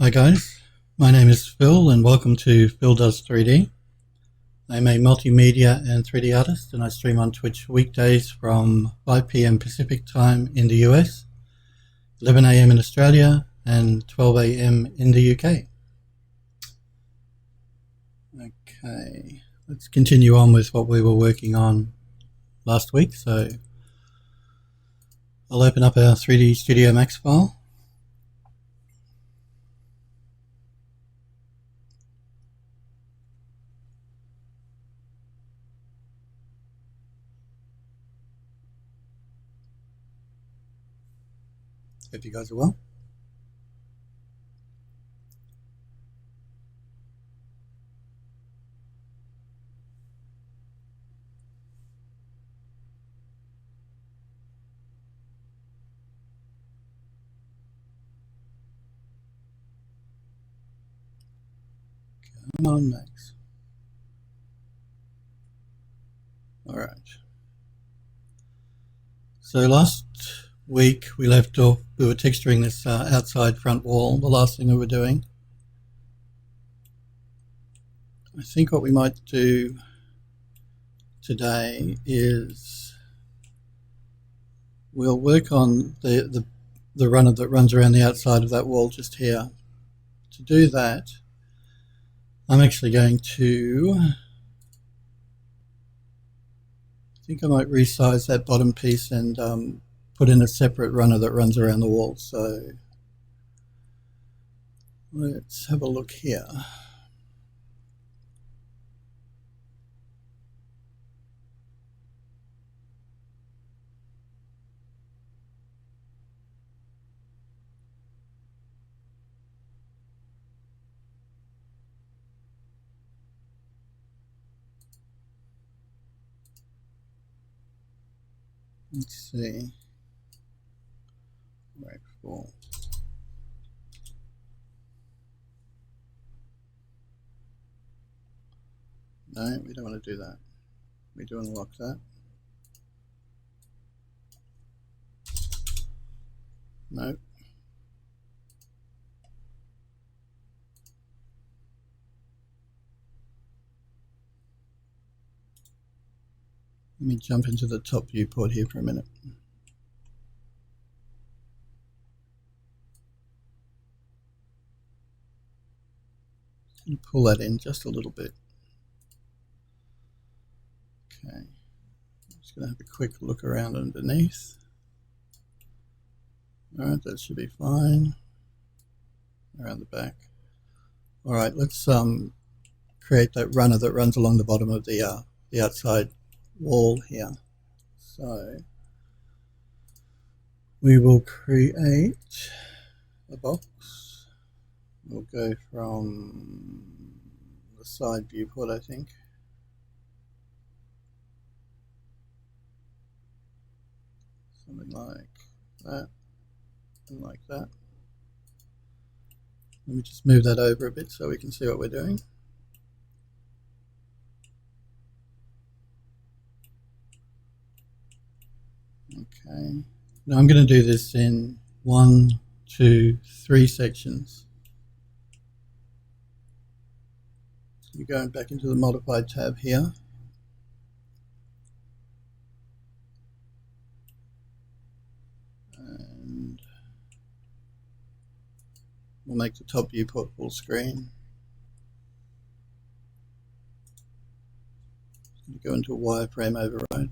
Hi guys, my name is Phil and welcome to PhilDoes3D. I'm a multimedia and 3D artist and I stream on Twitch weekdays from 5 PM Pacific time in the US, 11 AM in Australia and 12 AM in the UK. Okay, let's continue on with what we were working on last week. So I'll open up our 3D Studio Max file. Hope you guys are well. Come on, Max. All right. So last week we left off, we were texturing this outside front wall, the last thing we were doing. I think what we might do today is we'll work on the runner that runs around the outside of that wall just here. To do that, I'm actually going to, I think I might resize that bottom piece and put in a separate runner that runs around the wall. So let's have a look here. Let's see. Right, four. No, we don't want to do that. We do unlock that. No. Let me jump into the top viewport here for a minute. And pull that in just a little bit. Okay, I'm just going to have a quick look around underneath. All right, that should be fine. Around the back. All right, let's create that runner that runs along the bottom of the outside wall here. So we will create a box. We'll go from the side viewport, I think. Something like that and like that. Let me just move that over a bit so we can see what we're doing. Okay, now I'm going to do this in 1, 2, 3 sections. So you're going back into the Modify tab here. And we'll make the top viewport full screen. Go into a wireframe override.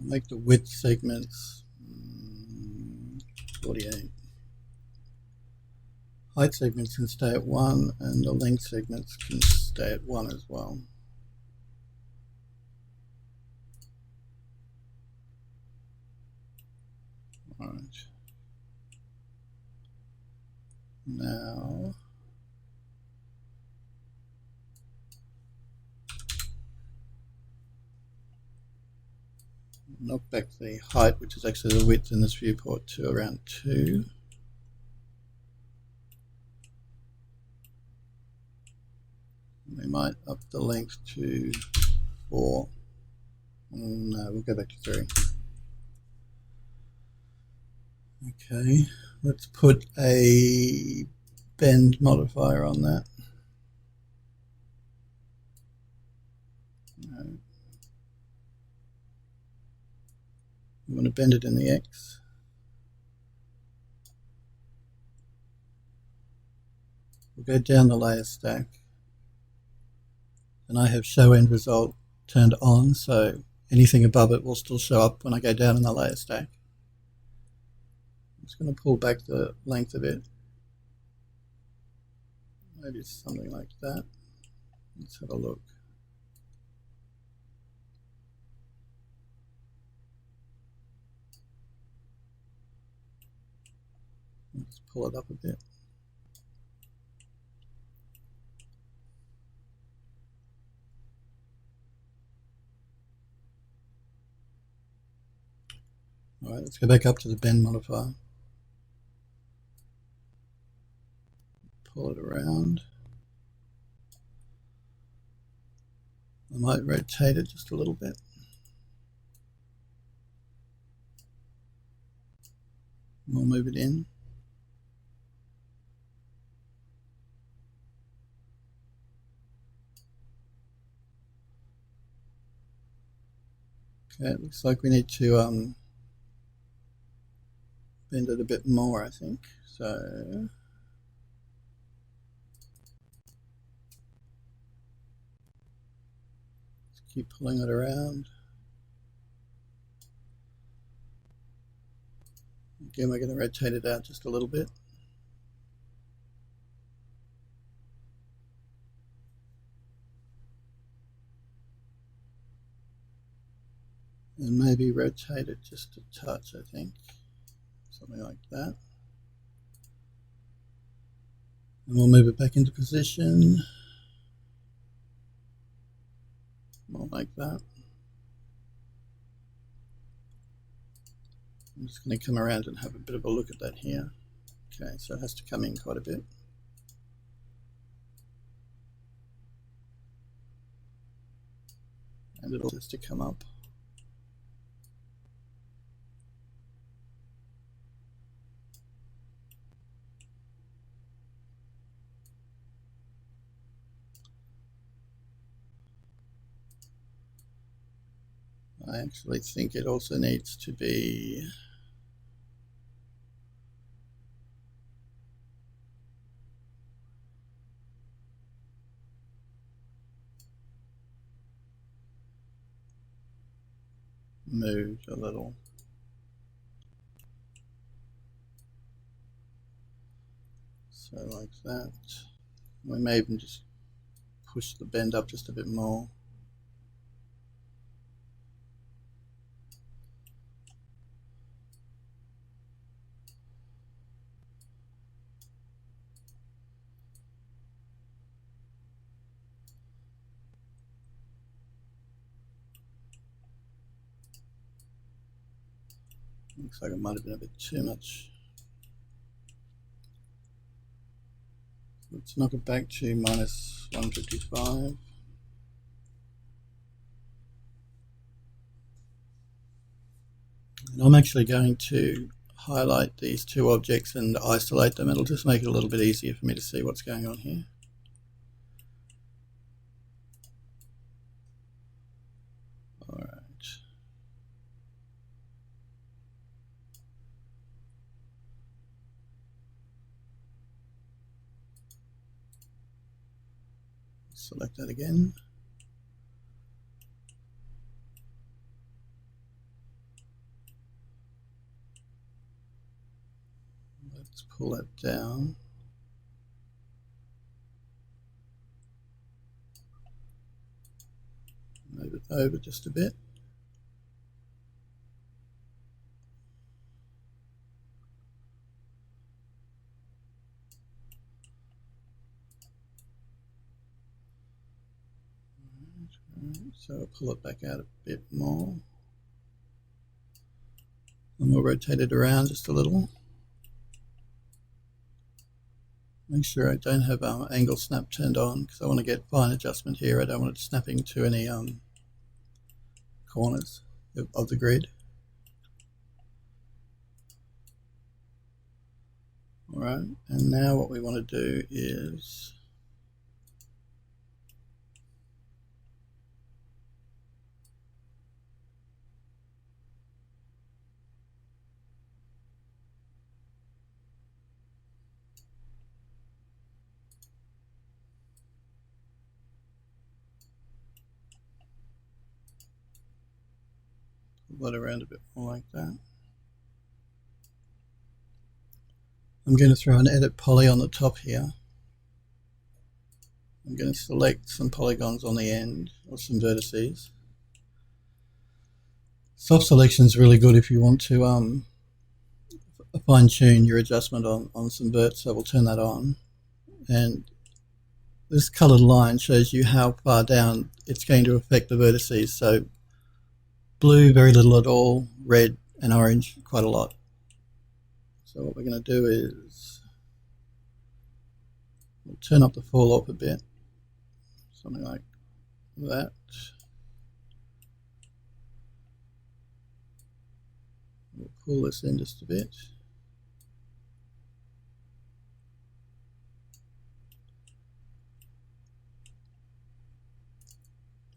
Make the width segments 48. Height segments can stay at 1 and the length segments can stay at 1 as well. All right. Now knock back the height, which is actually the width in this viewport, to around 2. might up the length to 4. No, we'll go back to 3. Okay, let's put a bend modifier on that. No. We want to bend it in the X. We'll go down the layer stack. And I have show end result turned on, so anything above it will still show up when I go down in the layer stack. I'm just going to pull back the length of it. Maybe something like that. Let's have a look. Let's pull it up a bit. All right, let's go back up to the bend modifier. Pull it around. I might rotate it just a little bit. We'll move it in. Okay, it looks like we need to bend it a bit more, I think. So let's keep pulling it around. Again, we're going to rotate it out just a little bit. And maybe rotate it just a touch, I think. Something like that. And we'll move it back into position. More like that. I'm just going to come around and have a bit of a look at that here. Okay, so it has to come in quite a bit. And it all has to come up. I actually think it also needs to be moved a little. So like that. We may even just push the bend up just a bit more. Looks like it might have been a bit too much. Let's knock it back to minus 155. And I'm actually going to highlight these two objects and isolate them. It'll just make it a little bit easier for me to see what's going on here. All right. Select that again. Let's pull that down. Move it over just a bit. So pull it back out a bit more. And we'll rotate it around just a little. Make sure I don't have angle snap turned on because I want to get fine adjustment here. I don't want it snapping to any corners of the grid. Alright, and now what we want to do is pull that around a bit more like that. I'm going to throw an edit poly on the top here. I'm going to select some polygons on the end, or some vertices. Soft selection is really good if you want to fine-tune your adjustment on some verts, so we'll turn that on. And this coloured line shows you how far down it's going to affect the vertices. So blue, very little at all, red and orange, quite a lot. So what we're going to do is we'll turn up the fall off a bit, something like that. We'll pull this in just a bit.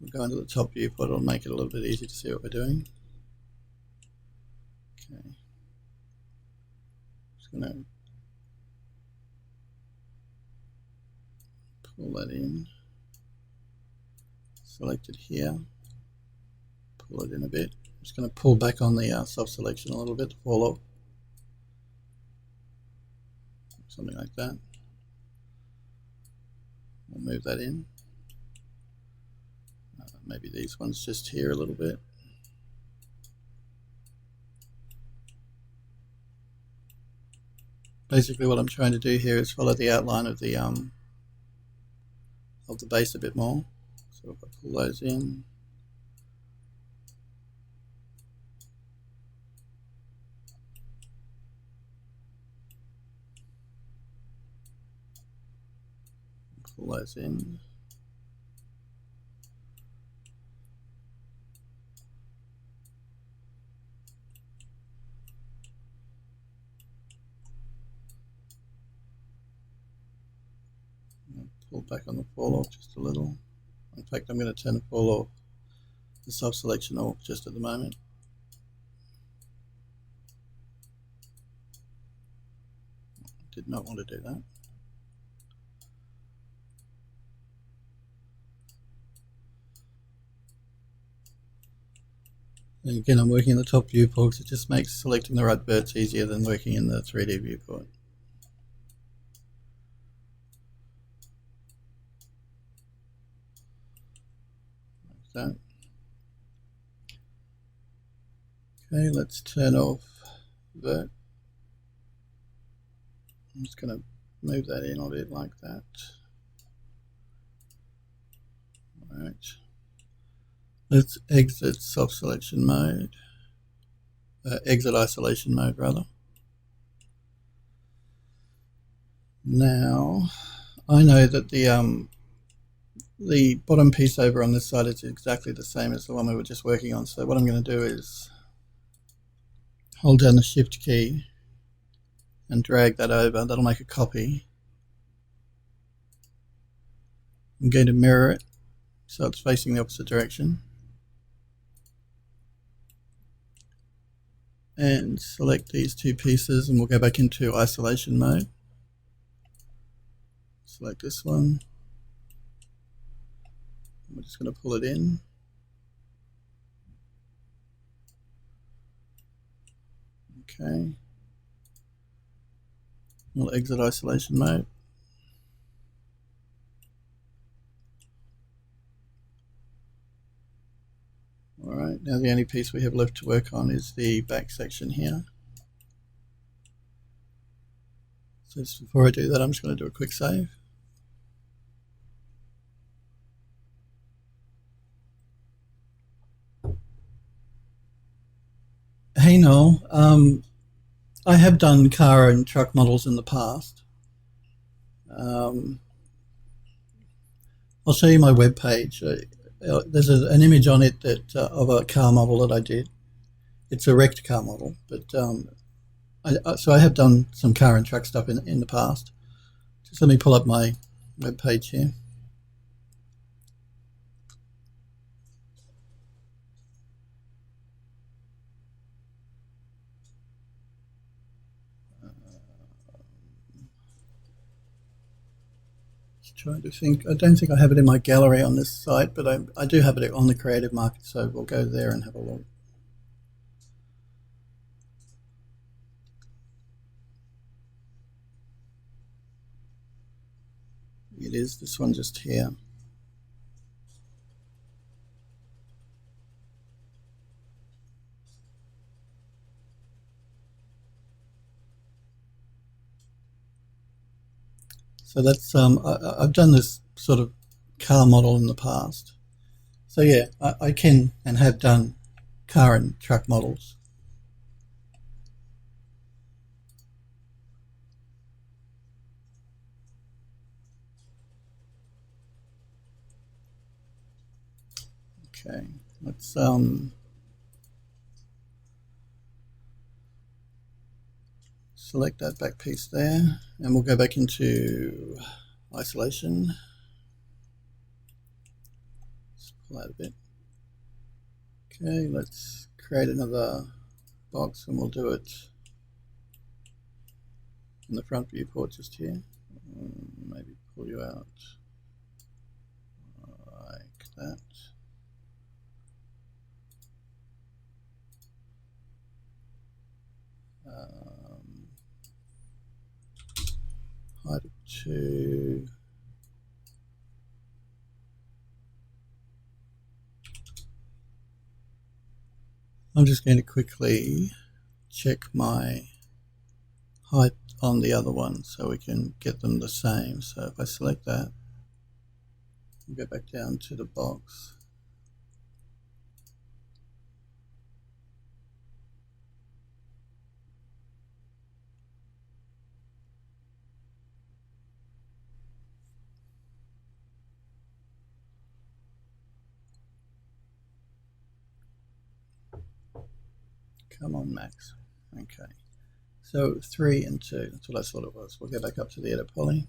We'll go into the top viewport, it'll make it a little bit easier to see what we're doing. Okay. Just going to pull that in, select it here, pull it in a bit. I'm just going to pull back on the soft selection a little bit to fall off. Something like that. We'll move that in. Maybe these ones just here a little bit. Basically what I'm trying to do here is follow the outline of the base a bit more. So if I pull those in, pull those in. Pull back on the fall off just a little. In fact, I'm going to turn the fall off, the soft selection off just at the moment. Did not want to do that. And again, I'm working in the top viewport because it just makes selecting the right verts easier than working in the 3D viewport. Like that. Okay, let's turn off vert. I'm just going to move that in a bit like that. All right. Let's exit soft selection mode, exit isolation mode rather. Now, I know that the bottom piece over on this side is exactly the same as the one we were just working on. So what I'm going to do is hold down the Shift key and drag that over. That'll make a copy. I'm going to mirror it so it's facing the opposite direction. And select these two pieces and we'll go back into isolation mode. Select this one. We're just going to pull it in. Okay. We'll exit isolation mode. Alright, now the only piece we have left to work on is the back section here. So just before I do that, I'm just going to do a quick save. Hey Noel, I have done car and truck models in the past. I'll show you my web page. There's an image on it that of a car model that I did. It's a wrecked car model, but so I have done some car and truck stuff in the past. Just let me pull up my web page here. Trying to think. I don't think I have it in my gallery on this site, but I do have it on the Creative Market, so we'll go there and have a look. It is this one just here. So that's I've done this sort of car model in the past. So yeah, I can and have done car and truck models. Okay, let's select that back piece there, and we'll go back into isolation. Let's pull out a bit. Okay, let's create another box, and we'll do it in the front viewport just here. Maybe pull you out like that. Height of 2. I'm just going to quickly check my height on the other one so we can get them the same. So if I select that, go back down to the box. Come on, Max. Okay. So 3 and 2, that's what I thought it was. We'll go back up to the edit poly.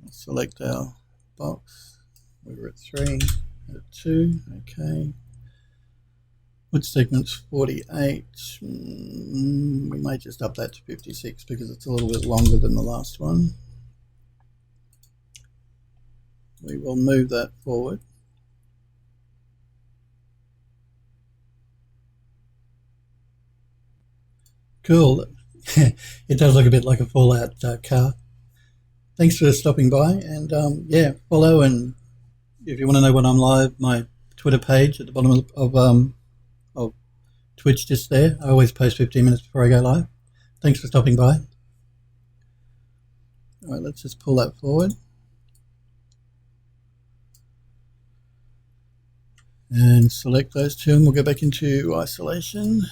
We'll select our box. We were at 3, at 2, okay. Width segment's 48. We might just up that to 56 because it's a little bit longer than the last one. We will move that forward. Cool. It does look a bit like a Fallout car. Thanks for stopping by, and yeah, follow, and if you want to know when I'm live, my Twitter page at the bottom of Twitch just there. I always post 15 minutes before I go live. Thanks for stopping by. All right, let's just pull that forward. And select those two, and we'll go back into isolation.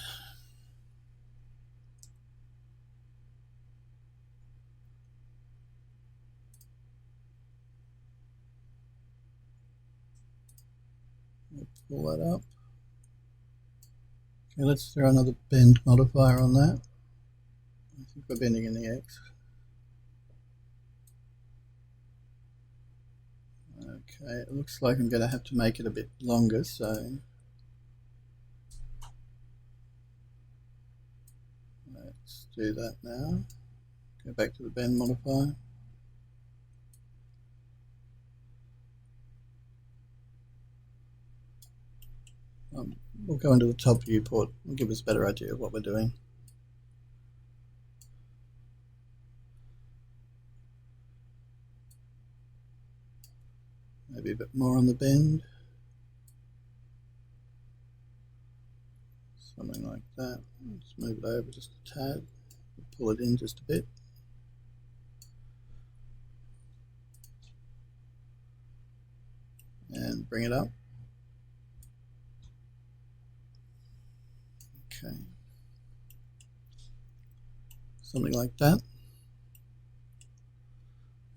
We'll pull that up. Okay, let's throw another bend modifier on that. I think we're bending in the X. Okay, it looks like I'm going to have to make it a bit longer, so let's do that now. Go back to the bend modifier. We'll go into the top viewport and give us a better idea of what we're doing. Maybe a bit more on the bend. Something like that. Let's move it over just a tad. Pull it in just a bit. And bring it up. Okay. Something like that.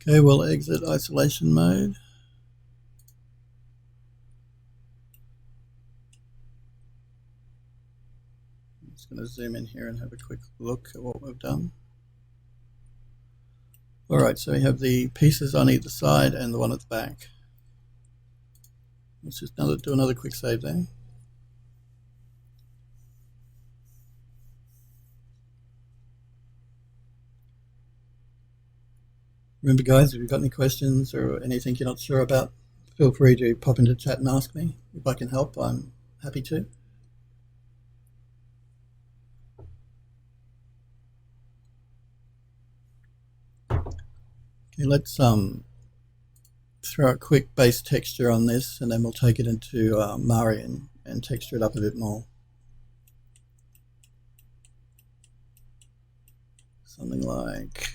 Okay, we'll exit isolation mode. I'm just going to zoom in here and have a quick look at what we've done. Alright, so we have the pieces on either side and the one at the back. Let's just do another quick save there. Remember guys, if you've got any questions or anything you're not sure about, feel free to pop into chat and ask me. If I can help, I'm happy to. Okay, let's throw a quick base texture on this, and then we'll take it into Mari and texture it up a bit more. Something like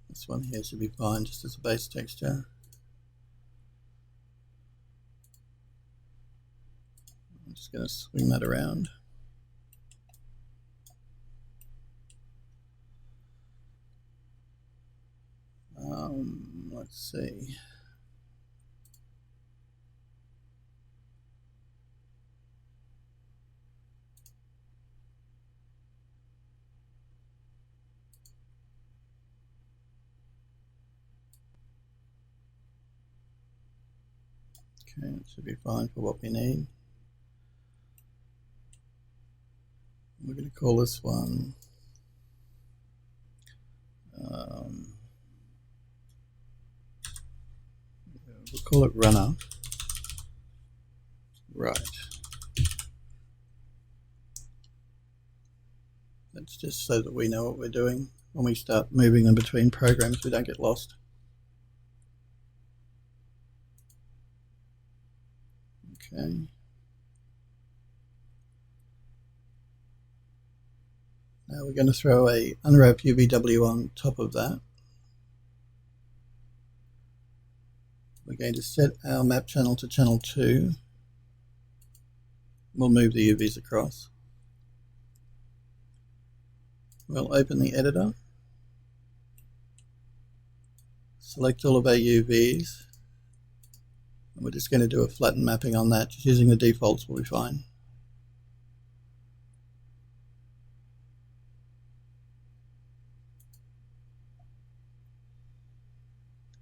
this one here should be fine, just as a base texture. I'm just going to swing that around. Let's see. Okay, it should be fine for what we need. We're going to call this one we'll call it runner. Right. That's just so that we know what we're doing when we start moving them between programs, we don't get lost. Okay. Now we're going to throw a unwrap UVW on top of that. We're going to set our map channel to channel 2. We'll move the UVs across. We'll open the editor. Select all of our UVs. And we're just going to do a flatten mapping on that. Just using the defaults will be fine.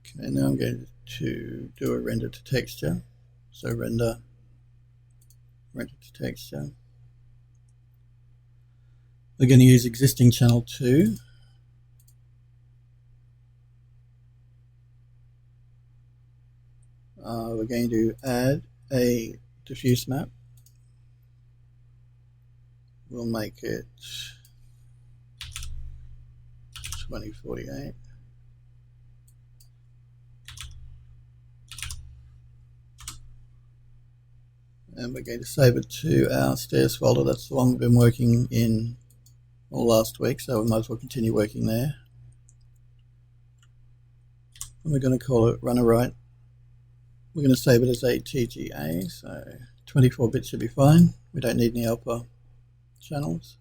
Okay, now I'm going to do a render to texture. So render to texture. We're going to use existing channel 2. We're going to add a diffuse map. We'll make it 2048. And we're going to save it to our stairs folder. That's the one we've been working in all last week, so we might as well continue working there. And we're going to call it runner right. We're going to save it as a TGA, so 24 bits should be fine. We don't need any alpha channels.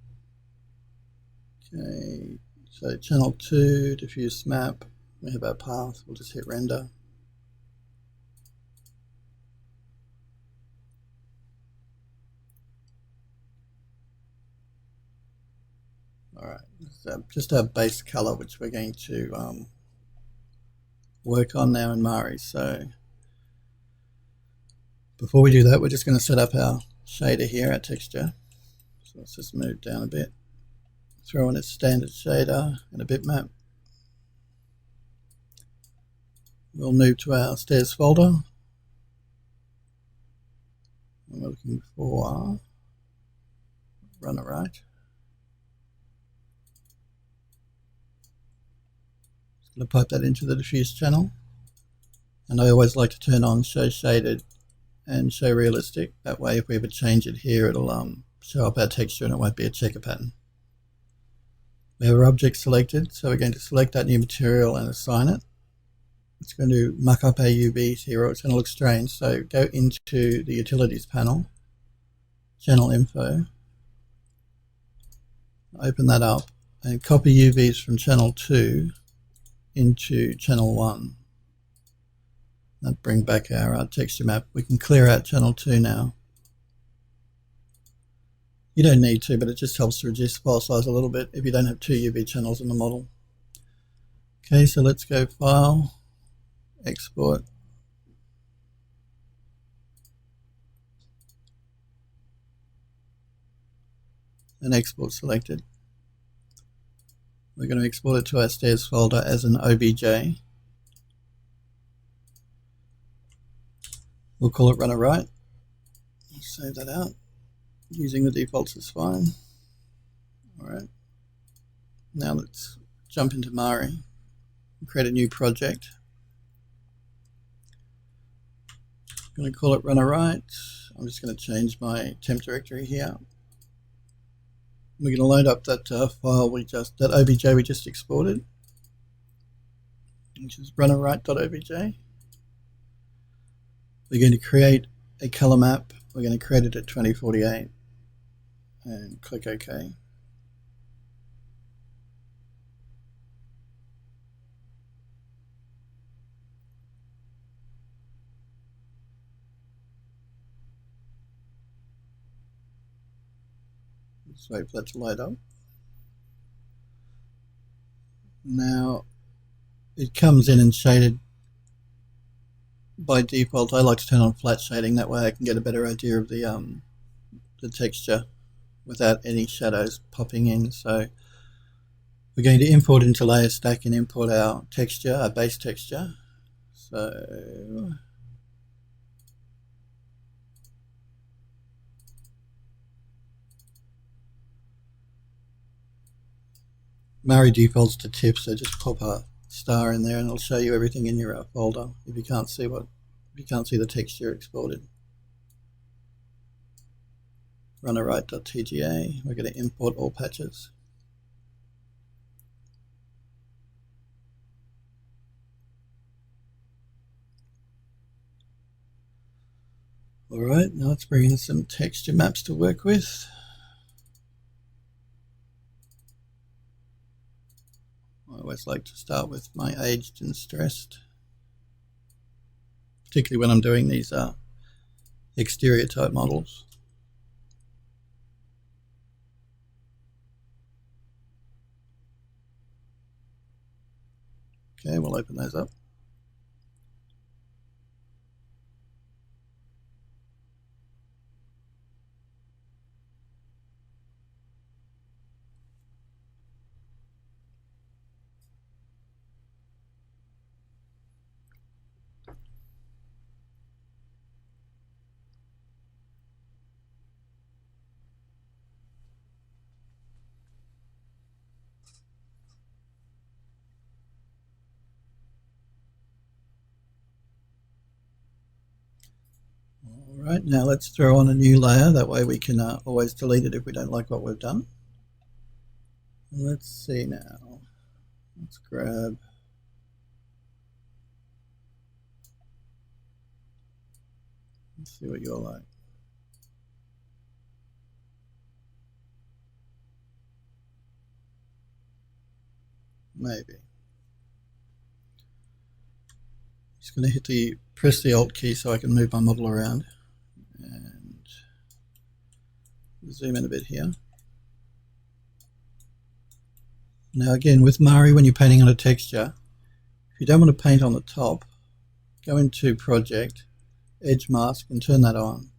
Okay, so channel 2, diffuse map. We have our path. We'll just hit render. Alright, so just our base color, which we're going to work on now in Mari. So before we do that, we're just going to set up our shader here, our texture. So let's just move down a bit. Throw in a standard shader and a bitmap. We'll move to our stairs folder. And we're looking for runner right. Going to pipe that into the diffuse channel, and I always like to turn on show shaded and show realistic. That way if we ever change it here, it'll show up our texture and it won't be a checker pattern. We have our object selected, so we're going to select that new material and assign it. It's going to muck up our UVs here, or it's going to look strange. So go into the utilities panel, channel info, open that up and copy UVs from channel 2 into channel 1. That bring back our texture map. We can clear out channel 2 now. You don't need to, but it just helps to reduce the file size a little bit if you don't have 2 UV channels in the model. Okay, so let's go File, Export. And export selected. We're going to export it to our stairs folder as an OBJ. We'll call it runner right. Save that out. Using the defaults is fine. Alright. Now let's jump into Mari and create a new project. I'm going to call it runner right. I'm just going to change my temp directory here. We're going to load up that file that OBJ we just exported, which is runnerright.obj. We're going to create a color map. We're going to create it at 2048 and click OK. Just wait for that to load up. Now it comes in and shaded by default. I like to turn on flat shading, that way I can get a better idea of the texture without any shadows popping in. So we're going to import into layer stack and import our texture, our base texture. So Mari defaults to TIFF, so just pop a star in there and it'll show you everything in your folder if you can't see the texture exported. Runnerright.tga, we're going to import all patches. Alright, now let's bring in some texture maps to work with. I always like to start with my aged and stressed, particularly when I'm doing these exterior type models. Okay, we'll open those up. Alright, now let's throw on a new layer, that way we can always delete it if we don't like what we've done. Let's see now. Let's grab let's see what you're like. Maybe. Just going to press the Alt key so I can move my model around and zoom in a bit here. Now again, with Mari, when you're painting on a texture, if you don't want to paint on the top, go into Project, Edge Mask and turn that on.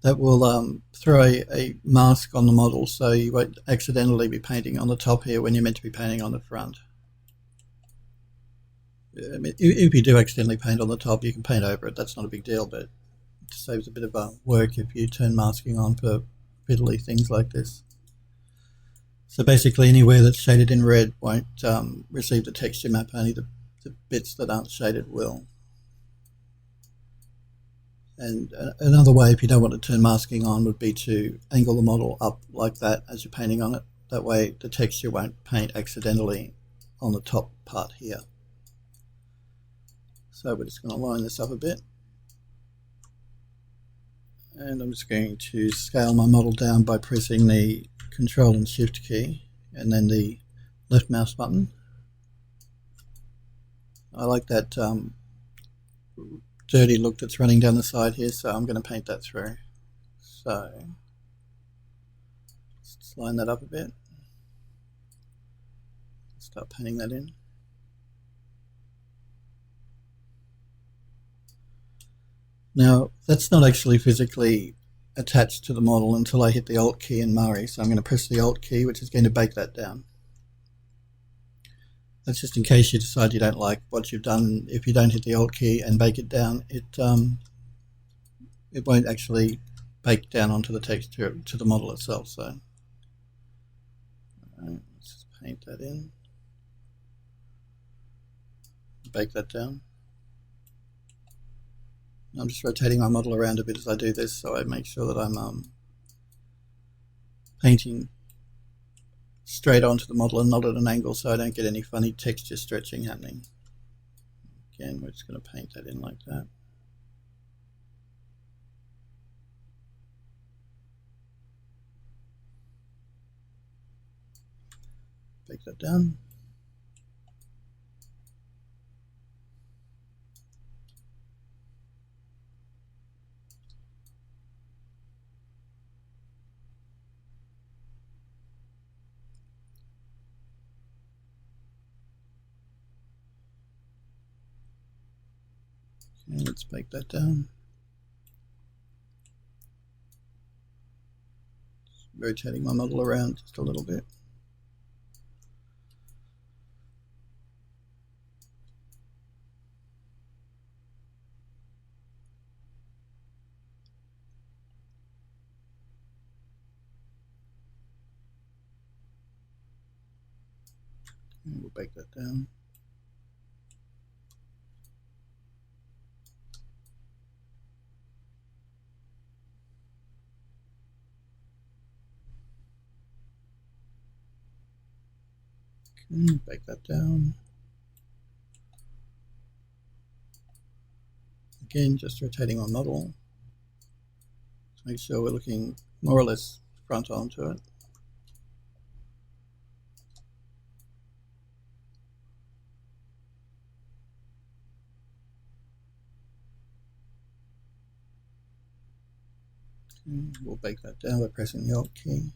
That will throw a mask on the model so you won't accidentally be painting on the top here when you're meant to be painting on the front. I mean, if you do accidentally paint on the top, you can paint over it. That's not a big deal, but it saves a bit of work if you turn masking on for fiddly things like this. So basically anywhere that's shaded in red won't receive the texture map, only the bits that aren't shaded will. And another way, if you don't want to turn masking on, would be to angle the model up like that as you're painting on it. That way the texture won't paint accidentally on the top part here. So we're just going to line this up a bit. And I'm just going to scale my model down by pressing the Control and Shift key and then the left mouse button. I like that dirty look that's running down the side here, so I'm going to paint that through. So let's line that up a bit. Start painting that in. Now that's not actually physically attached to the model until I hit the Alt key in Mari, so I'm going to press the Alt key, which is going to bake that down. That's just in case you decide you don't like what you've done. If you don't hit the Alt key and bake it down, it won't actually bake down onto the texture to the model itself. So let's just paint that in, bake that down. I'm just rotating my model around a bit as I do this, so I make sure that I'm painting straight onto the model and not at an angle, so I don't get any funny texture stretching happening. Again, we're just going to paint that in like that. Bake that down. Okay, let's bake that down. Just rotating my model around just a little bit. And we'll bake that down. Okay, bake that down. Again, just rotating my model to make sure we're looking more or less front on to it. Okay, we'll bake that down by pressing the Alt key.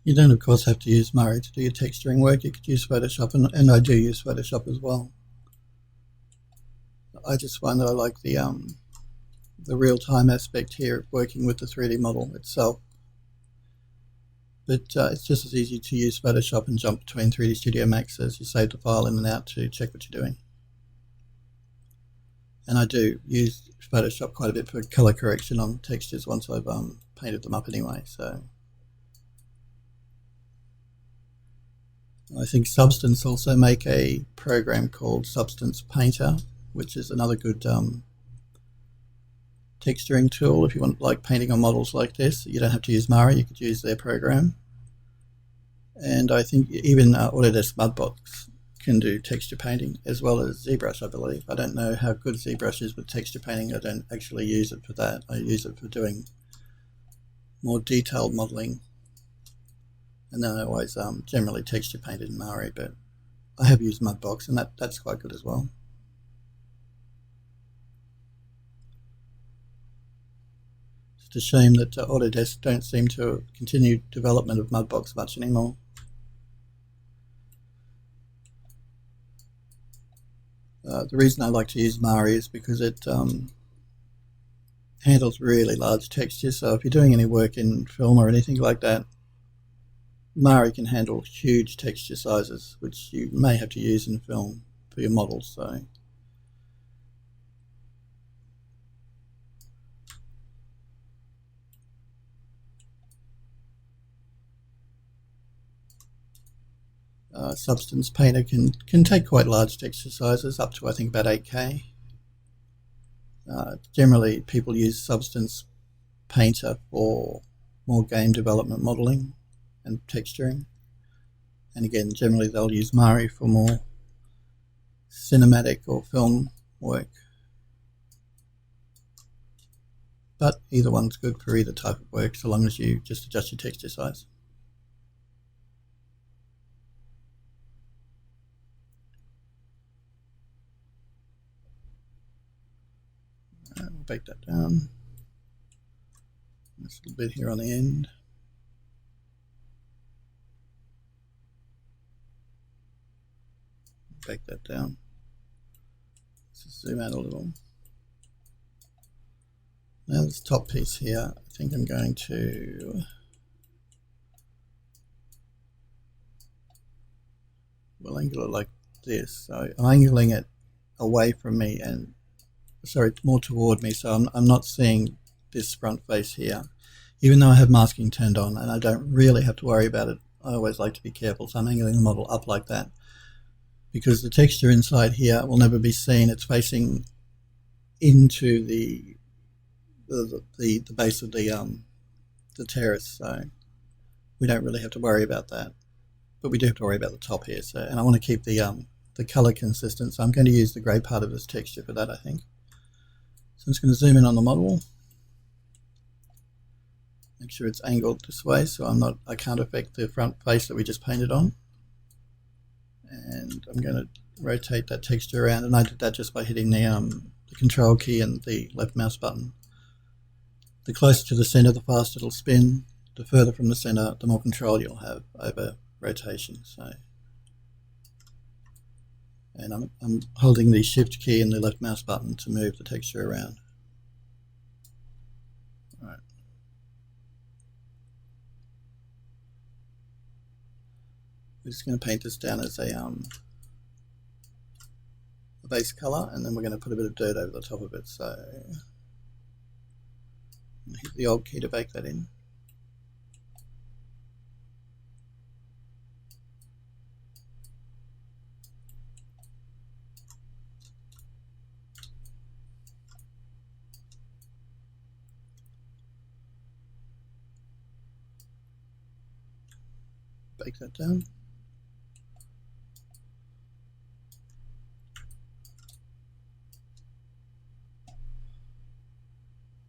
You don't, of course, have to use Mari to do your texturing work. You could use Photoshop, and I do use Photoshop as well. I just find that I like the real-time aspect here of working with the 3D model itself. But it's just as easy to use Photoshop and jump between 3D Studio Max as you save the file in and out to check what you're doing. And I do use Photoshop quite a bit for color correction on textures once I've painted them up anyway. So I think Substance also make a program called Substance Painter, which is another good texturing tool if you want, like, painting on models like this. You don't have to use Mari, you could use their program. And I think even Autodesk Mudbox can do texture painting as well as ZBrush, I believe. I don't know how good ZBrush is with texture painting. I don't actually use it for that. I use it for doing more detailed modeling. And then I always generally texture painted in Mari, but I have used Mudbox, and that's quite good as well. It's a shame that Autodesk don't seem to continue development of Mudbox much anymore. The reason I like to use Mari is because it handles really large textures, so if you're doing any work in film or anything like that, Mari can handle huge texture sizes, which you may have to use in film for your models. So Substance Painter can take quite large texture sizes, up to I think about 8K. Generally, people use Substance Painter for more game development modeling and texturing, and again, generally they'll use Mari for more cinematic or film work. but either one's good for either type of work, so long as you just adjust your texture size. We'll bake that down. This little bit here on the end. Bake that down. Let's just zoom out a little. Now this top piece here, I think I'm going to angle it like this. So I'm angling it away from me and, sorry, more toward me, so I'm not seeing this front face here. Even though I have masking turned on and I don't really have to worry about it, I always like to be careful, so I'm angling the model up like that. Because the texture inside here will never be seen. It's facing into the base of the terrace, so we don't really have to worry about that. But we do have to worry about the top here. So, and I want to keep the color consistent, so I'm going to use the grey part of this texture for that, I think. So I'm just going to zoom in on the model. Make sure it's angled this way, so I can't affect the front face that we just painted on. And I'm going to rotate that texture around, and I did that just by hitting the control key and the left mouse button. The closer to the center, the faster it'll spin. The further from the center, the more control you'll have over rotation. So, and I'm holding the shift key and the left mouse button to move the texture around. All right. We're just going to paint this down as a base color, and then we're going to put a bit of dirt over the top of it. So hit the Alt key to bake that in. Bake that down.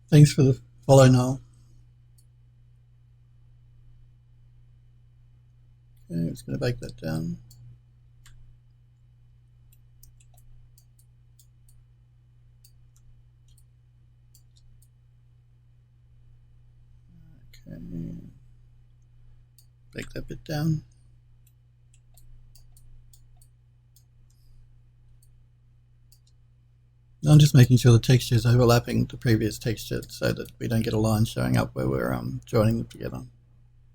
Thanks for the follow, Noel. Okay, I'm just going to bake that down. Okay, bake that bit down. I'm just making sure the texture is overlapping the previous texture so that we don't get a line showing up where we're joining them together.